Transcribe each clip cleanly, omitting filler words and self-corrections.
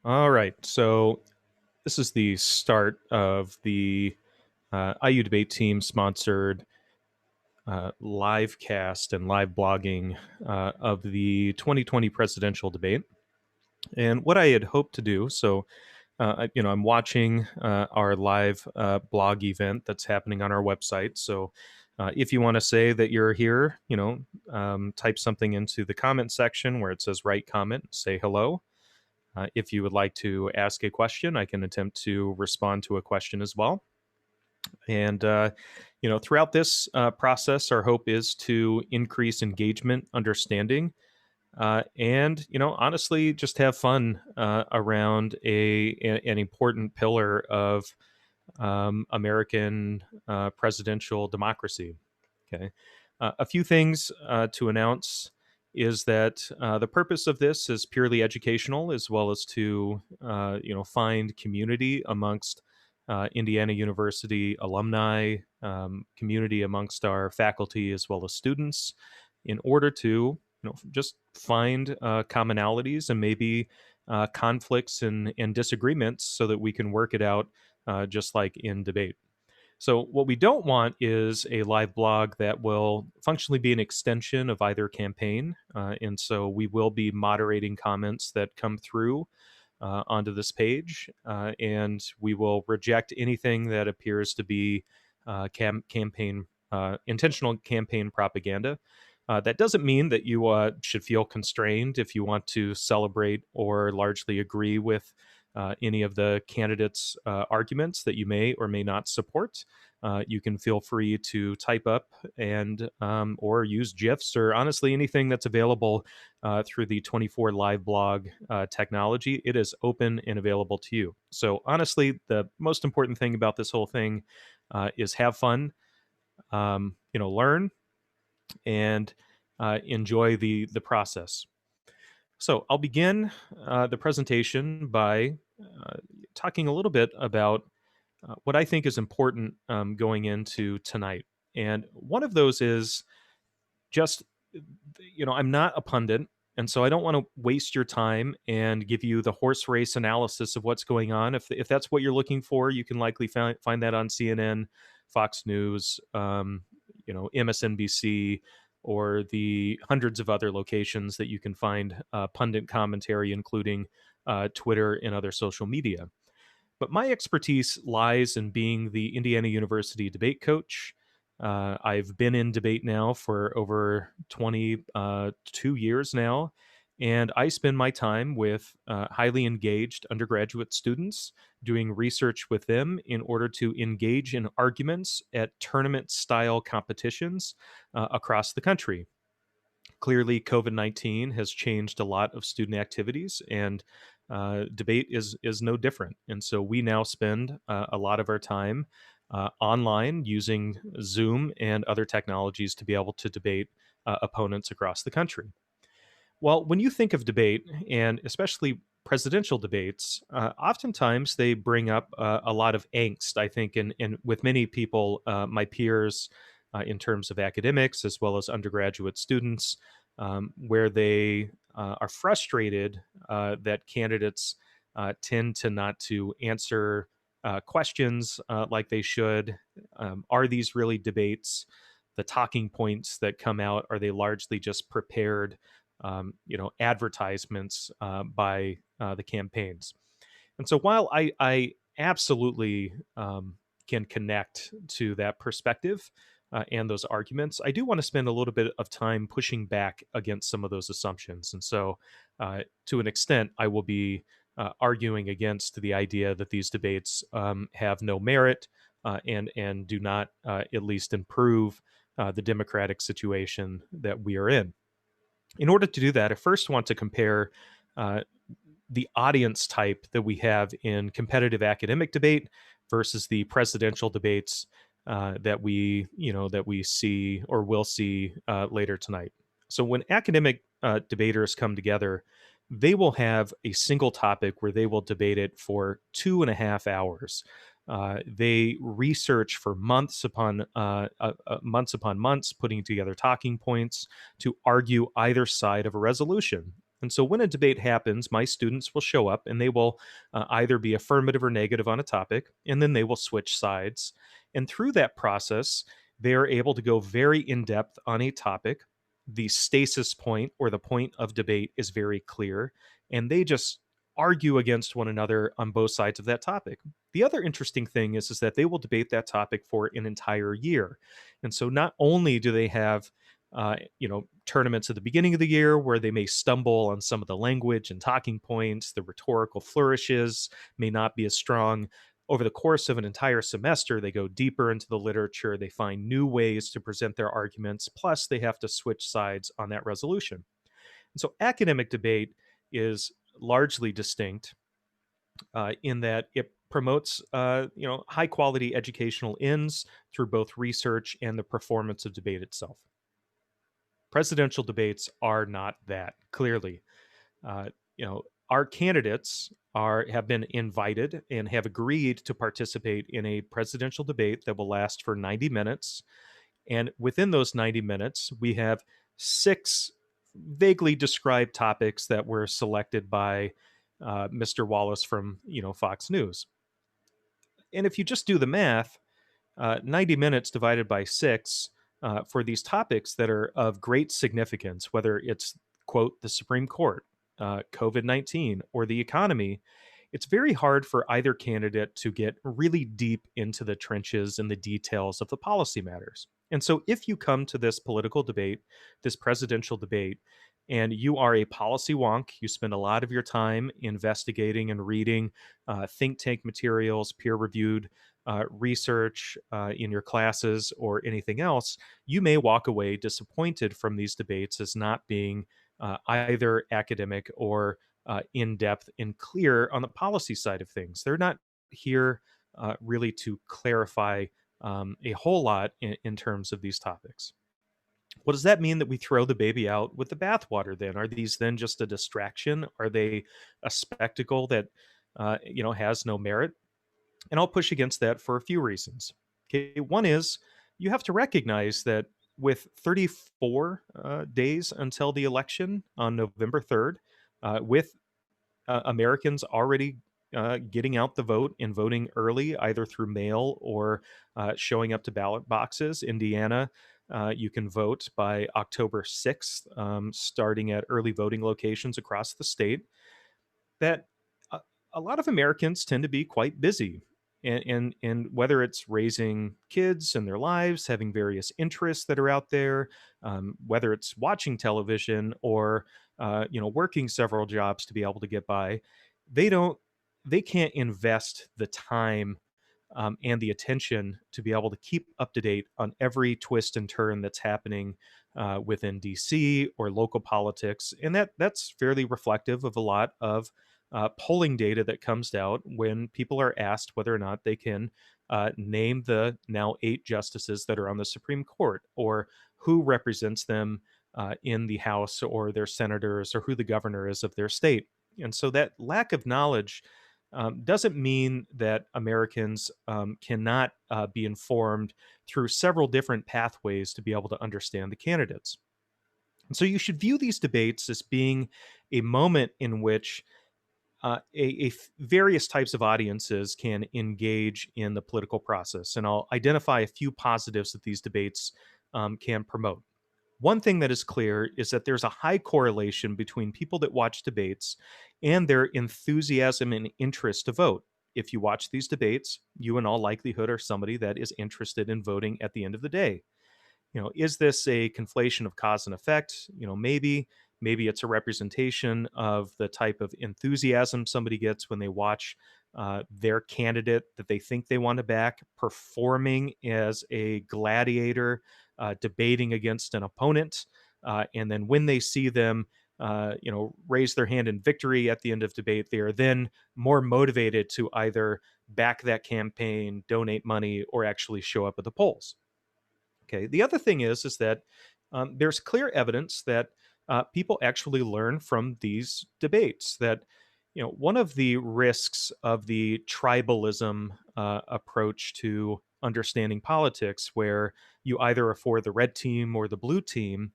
All right. So this is the start of the IU debate team sponsored live cast and live blogging of the 2020 presidential debate. And what I had hoped to do, I'm watching our live blog event that's happening on our website. So if you want to say that you're here, type something into the comment section where it says write comment, say hello. If you would like to ask a question, I can attempt to respond to a question as well. And throughout this process, our hope is to increase engagement, understanding, and honestly, just have fun around an important pillar of American presidential democracy. Okay, a few things to announce is that the purpose of this is purely educational, as well as to find community amongst Indiana University alumni, community amongst our faculty as well as students, in order to just find commonalities and maybe conflicts and disagreements, so that we can work it out just like in debate. So, what we don't want is a live blog that will functionally be an extension of either campaign. And so, we will be moderating comments that come through onto this page, and we will reject anything that appears to be campaign intentional campaign propaganda. That doesn't mean that you should feel constrained if you want to celebrate or largely agree with any of the candidates' arguments that you may or may not support. You can feel free to type up and or use GIFs or honestly anything that's available through the 24 live blog technology. It is open and available to you. So honestly, the most important thing about this whole thing is have fun, learn, and enjoy the process. So I'll begin the presentation by talking a little bit about what I think is important going into tonight. And one of those is just, I'm not a pundit. And so I don't want to waste your time and give you the horse race analysis of what's going on. If that's what you're looking for, you can likely find that on CNN, Fox News, MSNBC, or the hundreds of other locations that you can find pundit commentary, including Twitter and other social media. But my expertise lies in being the Indiana University debate coach. I've been in debate now for over 22 years now, and I spend my time with highly engaged undergraduate students, doing research with them in order to engage in arguments at tournament style competitions across the country. Clearly, COVID-19 has changed a lot of student activities, and debate is no different. And so we now spend a lot of our time online using Zoom and other technologies to be able to debate opponents across the country. Well, when you think of debate, and especially presidential debates, oftentimes they bring up a lot of angst, I think, and with many people, my peers, in terms of academics as well as undergraduate students, where they are frustrated that candidates tend to not to answer questions like they should. Are these really debates? The talking points that come out, are they largely just prepared advertisements by the campaigns? And so while I absolutely can connect to that perspective and those arguments, I do want to spend a little bit of time pushing back against some of those assumptions. And so, to an extent, I will be arguing against the idea that these debates have no merit and do not at least improve the democratic situation that we are in. In order to do that, I first want to compare uh, the audience type that we have in competitive academic debate versus the presidential debates that we see or will see later tonight. So when academic debaters come together, they will have a single topic where they will debate it for 2.5 hours. They research for months upon months, putting together talking points to argue either side of a resolution. And so when a debate happens, my students will show up and they will either be affirmative or negative on a topic, and then they will switch sides. And through that process, they are able to go very in depth on a topic. The stasis point or the point of debate is very clear, and they just argue against one another on both sides of that topic. The other interesting thing is that they will debate that topic for an entire year. And so not only do they have tournaments at the beginning of the year where they may stumble on some of the language and talking points, the rhetorical flourishes may not be as strong. Over the course of an entire semester, they go deeper into the literature, they find new ways to present their arguments, plus they have to switch sides on that resolution. And so academic debate is largely distinct in that it promotes high quality educational ends through both research and the performance of debate itself. Presidential debates are not that, clearly. Uh, our candidates have been invited and have agreed to participate in a presidential debate that will last for 90 minutes. And within those 90 minutes, we have six vaguely described topics that were selected by Mr. Wallace from Fox News. And if you just do the math, 90 minutes divided by six for these topics that are of great significance, whether it's, quote, the Supreme Court, COVID 19, or the economy, it's very hard for either candidate to get really deep into the trenches and the details of the policy matters. And so, if you come to this political debate, this presidential debate, and you are a policy wonk, you spend a lot of your time investigating and reading think tank materials, peer reviewed research in your classes, or anything else, you may walk away disappointed from these debates as not being either academic or in depth and clear on the policy side of things. They're not here really to clarify a whole lot in terms of these topics. Well, does that mean that we throw the baby out with the bathwater then? Are these then just a distraction? Are they a spectacle that has no merit? And I'll push against that for a few reasons. Okay, one is you have to recognize that with 34 days until the election on November 3rd, with Americans already getting out the vote and voting early, either through mail or showing up to ballot boxes. Indiana, you can vote by October 6th, starting at early voting locations across the state. That a lot of Americans tend to be quite busy. And whether it's raising kids in their lives, having various interests that are out there, whether it's watching television or working several jobs to be able to get by, they don't they can't invest the time and the attention to be able to keep up to date on every twist and turn that's happening within DC or local politics, and that's fairly reflective of a lot of polling data that comes out when people are asked whether or not they can name the now 8 justices that are on the Supreme Court, or who represents them in the House, or their senators, or who the governor is of their state. And so that lack of knowledge doesn't mean that Americans cannot be informed through several different pathways to be able to understand the candidates. And so you should view these debates as being a moment in which various types of audiences can engage in the political process. And I'll identify a few positives that these debates can promote. One thing that is clear is that there's a high correlation between people that watch debates and their enthusiasm and interest to vote. If you watch these debates, you in all likelihood are somebody that is interested in voting at the end of the day. Is this a conflation of cause and effect? Maybe it's a representation of the type of enthusiasm somebody gets when they watch their candidate that they think they want to back performing as a gladiator, debating against an opponent. And then when they see them, raise their hand in victory at the end of debate, they are then more motivated to either back that campaign, donate money, or actually show up at the polls. Okay. The other thing is that there's clear evidence that people actually learn from these debates. That one of the risks of the tribalism approach to understanding politics, where you either are for the red team or the blue team,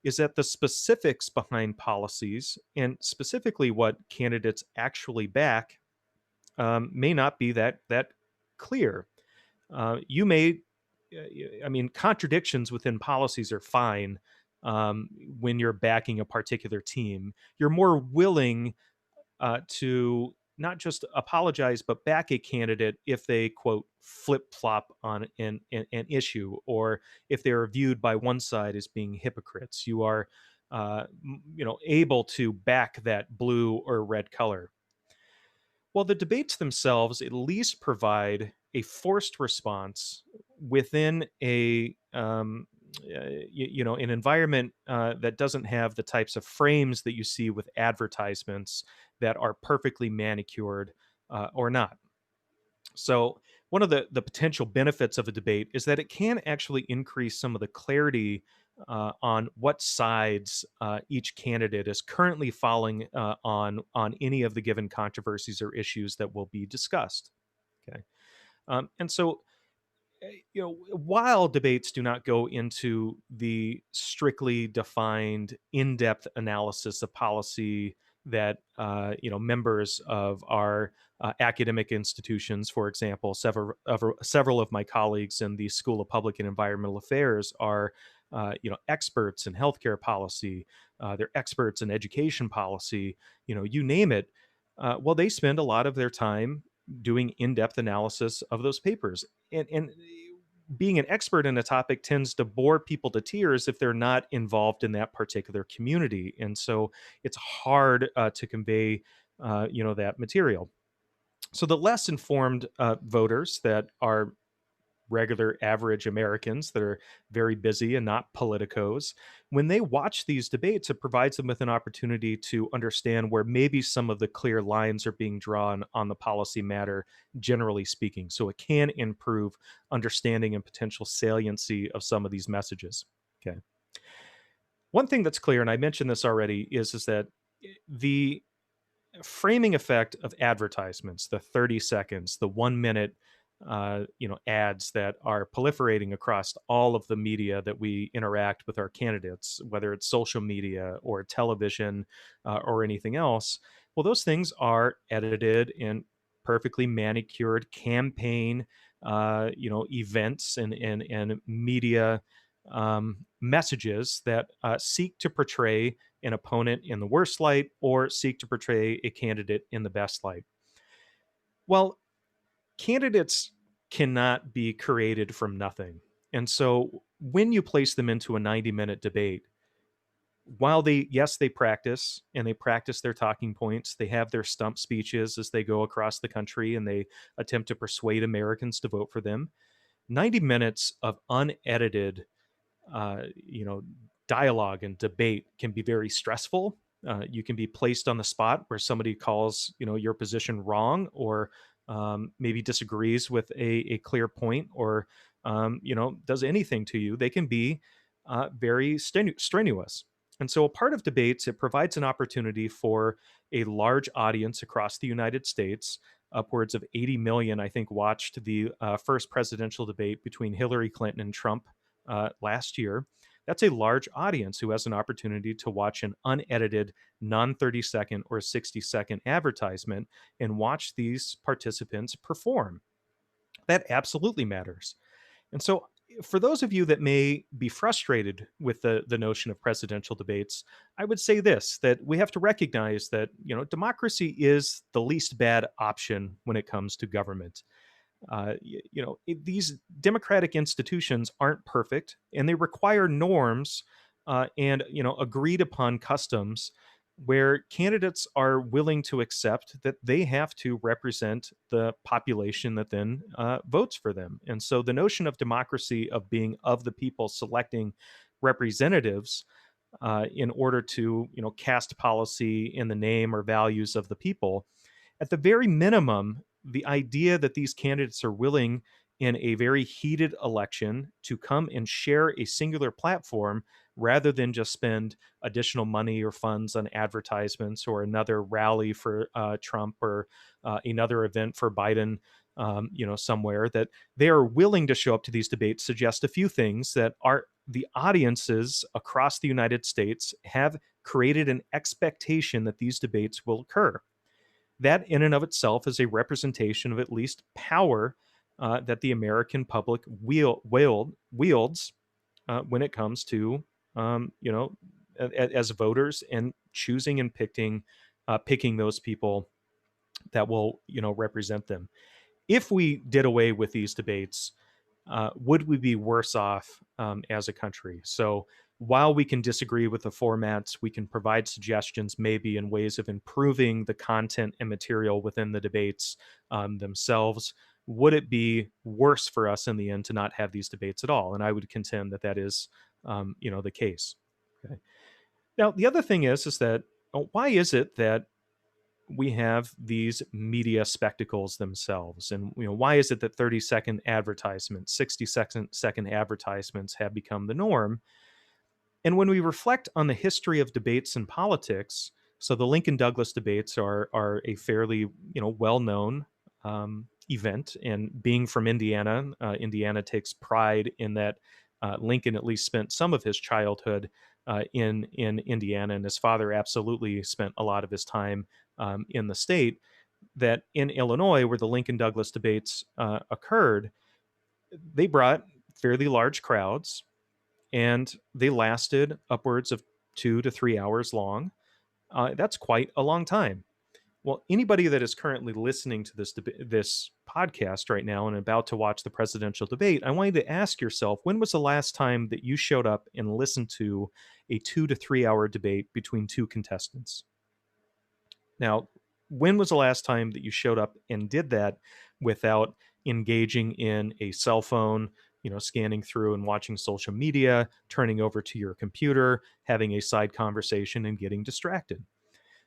is that the specifics behind policies, and specifically what candidates actually back, may not be that clear. You may, I mean, contradictions within policies are fine when you're backing a particular team. You're more willing to not just apologize, but back a candidate if they, quote, flip flop on an issue, or if they're viewed by one side as being hypocrites. You are, able to back that blue or red color. Well, the debates themselves at least provide a forced response within an environment that doesn't have the types of frames that you see with advertisements that are perfectly manicured or not. So, one of the potential benefits of a debate is that it can actually increase some of the clarity on what sides each candidate is currently falling on any of the given controversies or issues that will be discussed. Okay, and so while debates do not go into the strictly defined, in-depth analysis of policy that members of our academic institutions, for example, several of my colleagues in the School of Public and Environmental Affairs are, experts in healthcare policy. They're experts in education policy. You name it. Well, they spend a lot of their time doing in-depth analysis of those papers, and being an expert in a topic tends to bore people to tears if they're not involved in that particular community, and so it's hard to convey that material. So the less informed voters that are regular average Americans that are very busy and not politicos, when they watch these debates, it provides them with an opportunity to understand where maybe some of the clear lines are being drawn on the policy matter, generally speaking. So it can improve understanding and potential saliency of some of these messages. Okay. One thing that's clear, and I mentioned this already, is that the framing effect of advertisements, the 30 seconds, the 1 minute ads that are proliferating across all of the media that we interact with our candidates, whether it's social media or television or anything else. Well, those things are edited and perfectly manicured campaign events and media messages that seek to portray an opponent in the worst light or seek to portray a candidate in the best light. Well, candidates cannot be created from nothing. And so when you place them into a 90-minute debate, while they practice and they practice their talking points, they have their stump speeches as they go across the country and they attempt to persuade Americans to vote for them. 90 minutes of unedited uh, you know, dialogue and debate can be very stressful. You can be placed on the spot where somebody calls, your position wrong, or maybe disagrees with a clear point, or does anything to you. They can be very strenuous. And so, a part of debates, it provides an opportunity for a large audience across the United States. Upwards of 80 million, I think, watched the first presidential debate between Hillary Clinton and Trump last year. That's a large audience who has an opportunity to watch an unedited, non 30-second or 60-second advertisement and watch these participants perform. That absolutely matters. And so, for those of you that may be frustrated with the notion of presidential debates, I would say this: that we have to recognize that democracy is the least bad option when it comes to government. These democratic institutions aren't perfect, and they require norms and agreed upon customs where candidates are willing to accept that they have to represent the population that then votes for them. And so the notion of democracy, of being of the people, selecting representatives in order to cast policy in the name or values of the people, at the very minimum, the idea that these candidates are willing in a very heated election to come and share a singular platform rather than just spend additional money or funds on advertisements or another rally for Trump, or another event for Biden, somewhere, that they are willing to show up to these debates, suggest a few things that are the audiences across the United States have created an expectation that these debates will occur. That, in and of itself, is a representation of at least power that the American public wields when it comes to, you know, as voters and choosing and picking those people that will, represent them. If we did away with these debates, would we be worse off as a country? So while we can disagree with the formats, we can provide suggestions maybe in ways of improving the content and material within the debates themselves. Would it be worse for us in the end to not have these debates at all? And I would contend that that is, the case. Okay. Now, the other thing is that why is it that we have these media spectacles themselves, and why is it that 30-second advertisements, 60-second advertisements have become the norm? And when we reflect on the history of debates in politics, so the Lincoln Douglas debates are a fairly well known event. And being from Indiana, Indiana takes pride in that Lincoln at least spent some of his childhood in Indiana, and his father absolutely spent a lot of his time in the state. That in Illinois, where the Lincoln Douglas debates occurred, they brought fairly large crowds, and they lasted upwards of 2 to 3 hours long. That's quite a long time. Well, anybody that is currently listening to this podcast right now and about to watch the presidential debate, I want you to ask yourself, when was the last time that you showed up and listened to a 2 to 3 hour debate between two contestants? Now, when was the last time that you showed up and did that without engaging in a cell phone, scanning through and watching social media, turning over to your computer, having a side conversation, and getting distracted?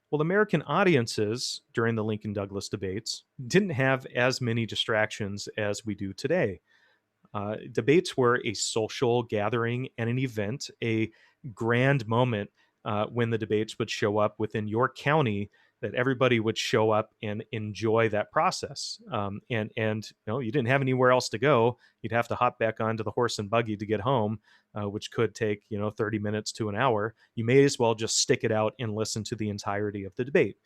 Well, American audiences during the Lincoln Douglas debates didn't have as many distractions as we do today. Debates were a social gathering and an event, a grand moment when the debates would show up within your county, that everybody would show up and enjoy that process. And you didn't have anywhere else to go. You'd have to hop back onto the horse and buggy to get home, which could take 30 minutes to an hour. You may as well just stick it out and listen to the entirety of the debate.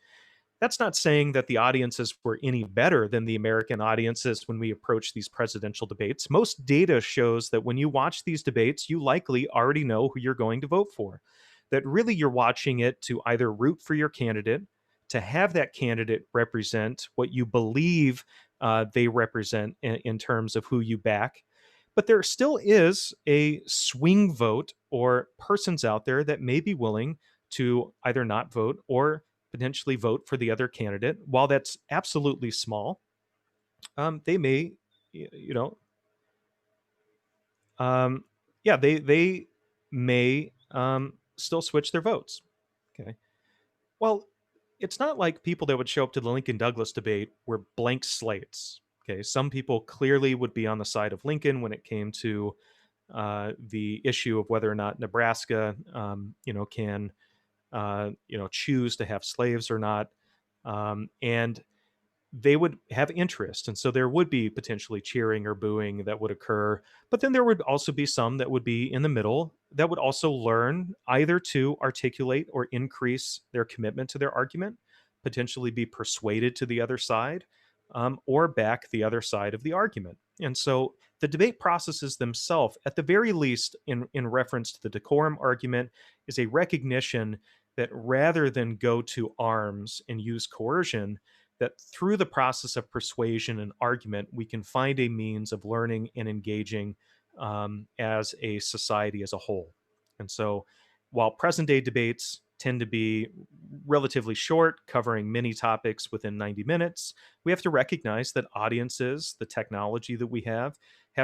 That's not saying that the audiences were any better than the American audiences when we approach these presidential debates. Most data shows that when you watch these debates, you likely already know who you're going to vote for. That really you're watching it to either root for your candidate, to have that candidate represent what you believe they represent in terms of who you back. But there still is a swing vote or persons out there that may be willing to either not vote or potentially vote for the other candidate. While that's absolutely small, they may, you know, yeah, they may still switch their votes. Okay. Well, it's not like people that would show up to the Lincoln Douglas debate were blank slates. Okay. Some people clearly would be on the side of Lincoln when it came to the issue of whether or not Nebraska, can choose to have slaves or not. And they would have interest. And so there would be potentially cheering or booing that would occur. But then there would also be some that would be in the middle that would also learn either to articulate or increase their commitment to their argument, potentially be persuaded to the other side, or back the other side of the argument. And so the debate processes themselves, at the very least, in reference to the decorum argument, is a recognition that rather than go to arms and use coercion, that through the process of persuasion and argument, we can find a means of learning and engaging as a society as a whole. And so, while present day debates tend to be relatively short, covering many topics within 90 minutes, we have to recognize that audiences, the technology that we have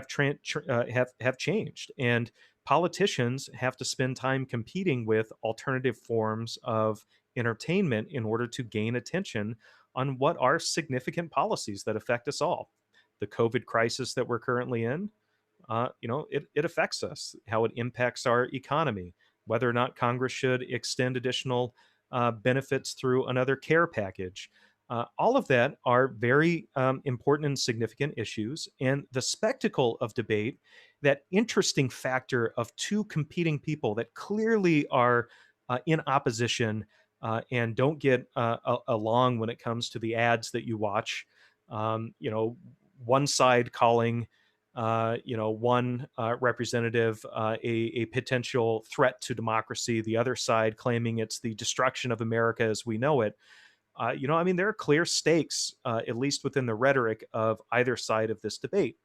changed, and politicians have to spend time competing with alternative forms of entertainment in order to gain attention on what are significant policies that affect us all. The COVID crisis that we're currently in, it affects us, how it impacts our economy, whether or not Congress should extend additional benefits through another care package. All of that are very important and significant issues. And the spectacle of debate that interesting factor of two competing people that clearly are in opposition and don't get along when it comes to the ads that you watch. You know, one side calling one representative a potential threat to democracy, the other side claiming it's the destruction of America as we know it. I mean, there are clear stakes, at least within the rhetoric of either side of this debate.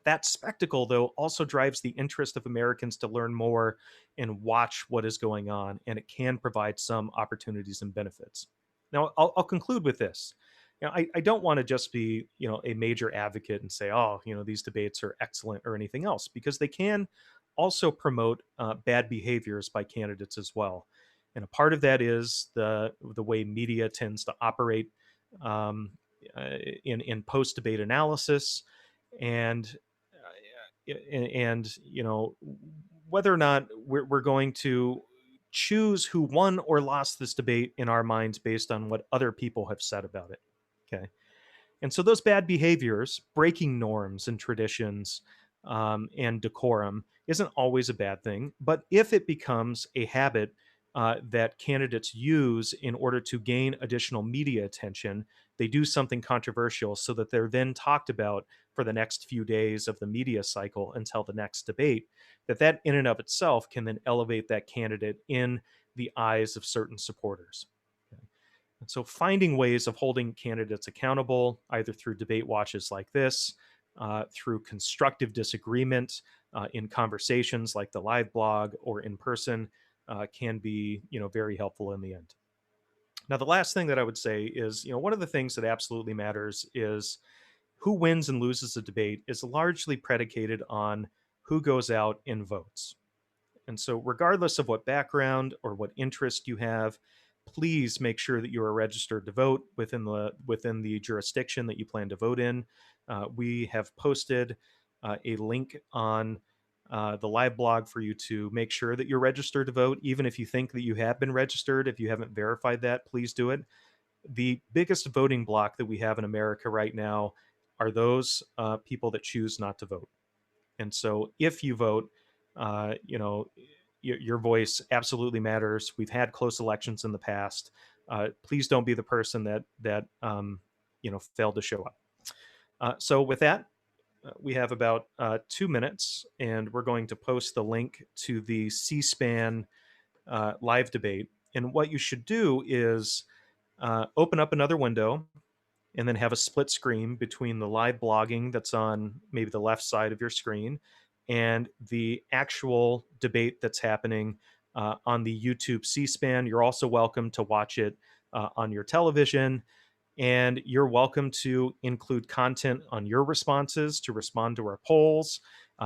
That spectacle, though, also drives the interest of Americans to learn more and watch what is going on, and it can provide some opportunities and benefits. Now, I'll conclude with this. I don't want to just be, a major advocate and say, oh, these debates are excellent or anything else, because they can also promote bad behaviors by candidates as well. And a part of that is the way media tends to operate um, in post debate analysis, and whether or not we're going to choose who won or lost this debate in our minds based on what other people have said about it. Okay. And so those bad behaviors, breaking norms and traditions and decorum, isn't always a bad thing. But if it becomes a habit that candidates use in order to gain additional media attention, they do something controversial so that they're then talked about for the next few days of the media cycle until the next debate, that in and of itself can then elevate that candidate in the eyes of certain supporters. Okay. And so finding ways of holding candidates accountable, either through debate watches like this, through constructive disagreement in conversations like the live blog or in person, can be, very helpful in the end. Now, the last thing that I would say is, one of the things that absolutely matters is who wins and loses a debate is largely predicated on who goes out and votes. And so, regardless of what background or what interest you have, please make sure that you are registered to vote within the jurisdiction that you plan to vote in. We have posted a link on the live blog for you to make sure that you're registered to vote. Even if you think that you have been registered, if you haven't verified that, please do it. The biggest voting block that we have in America right now are those people that choose not to vote. And so, if you vote, your voice absolutely matters. We've had close elections in the past. Please don't be the person that failed to show up. So, with that, we have about 2 minutes, and we're going to post the link to the C-SPAN live debate. And what you should do is open up another window and then have a split screen between the live blogging that's on maybe the left side of your screen and the actual debate that's happening on the YouTube C-SPAN. You're also welcome to watch it on your television, and you're welcome to include content on your responses to respond to our polls.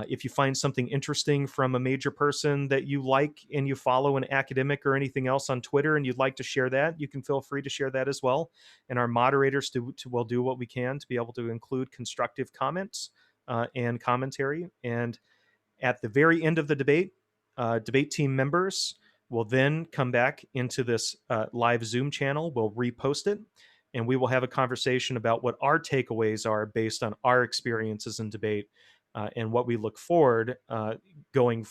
If you find something interesting from a major person that you like and you follow an academic or anything else on Twitter and you'd like to share that, you can feel free to share that as well. And our moderators will do what we can to be able to include constructive comments and commentary. And at the very end of the debate, debate team members will then come back into this live Zoom channel. We'll repost it, and we will have a conversation about what our takeaways are based on our experiences in debate and what we look forward going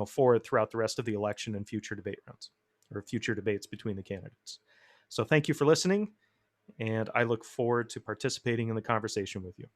forward throughout the rest of the election and future debate rounds or future debates between the candidates. So thank you for listening, and I look forward to participating in the conversation with you.